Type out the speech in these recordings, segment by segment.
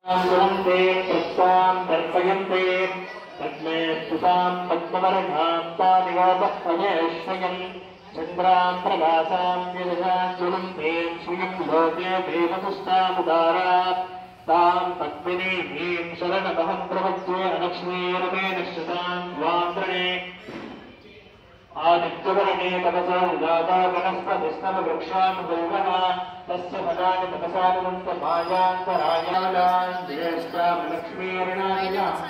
गुणन्ते तत्तां तर्पयन्ते तस्मै स्तुतां पद्मवर्णां तामिवोपक्वयेश्वयम् चन्द्रां प्रभासां यजसां गुणन्ते श्रियं लोके देवपुष्टामुदारा तां पद्मिनीं शरणमहं प्रपद्ये अलक्ष्मीरमेण श्रुतां द्वान्द्रणे आदित्यवर्णे तपसा उदाता वनस्पतिस्तमवृक्षानुगौरः तस्य फलानि तपसानुमन्तमायान्तरायाणां ज्येष्ठां लक्ष्मीर्णायाम्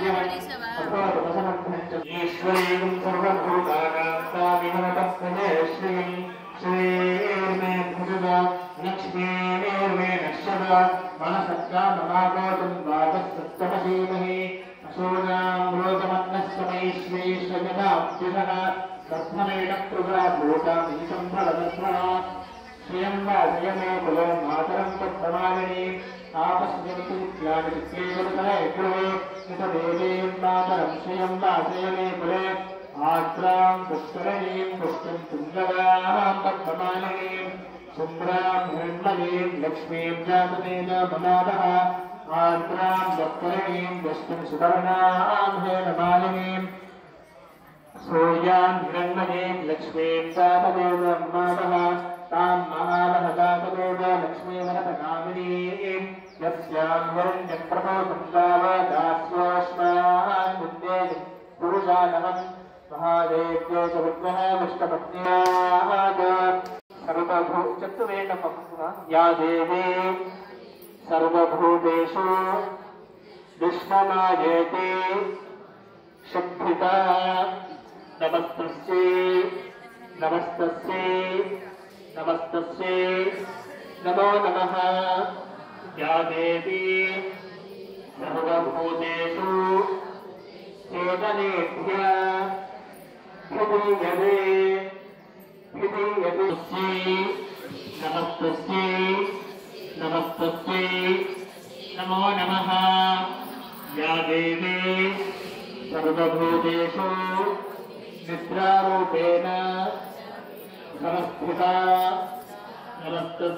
ईश्वरीं सर्वभूतानां तामिमनतस्मये श्रियं श्रीर्मे भुजदा लक्ष्मीर्मे नश्यदा मनसत्काममागोतुं वातस्तमसीमहि असूनां रोगमन्नस्तमै श्रीश्वयदाब्धिनः तस्मैन प्रजाभूतामीशं फलदस्मना श्रियं वासयमे कुलं मातरं तत्प्रमालिनी आपस्यन्ति नित्यानि चित्तेवतः नितदेवीं मातरं श्रियं वासयमे कुले आद्रां पुष्करणीं पुष्टिं तुङ्गवां तत्प्रमालिनीं सुम्रां हिरण्मयीं लक्ष्मीं जातवेन मनावः आद्रां पुष्करणीं पुष्टिं सुवर्णां हेममालिनीं सूर्यां हिरण्मयीं लक्ष्मीं जातवेदमावः तां महावहदातवेद लक्ष्मीवरदकामिनीं यस्यां वरुण्यप्रभोसंगावदास्योष्मान् मुद्दे पुरुषानहं महादेव्यो च विद्मः विष्णुपत्न्याः सर्वभूतचतुर्वेदपक्वा या देवी सर्वभूतेषु विश्वमायेति शक्तिता नमस्तस्यै नमस्तस्यै नमस्तस्यै नमो नमः या देवी सर्वभूतेषु चेतनेभ्यः हृदीयते नमस्तस्यै नमस्तस्यै नमो नमः या देवी सर्वभूतेषु निद्रारूपेण समस्थिता नमस्तस्यै।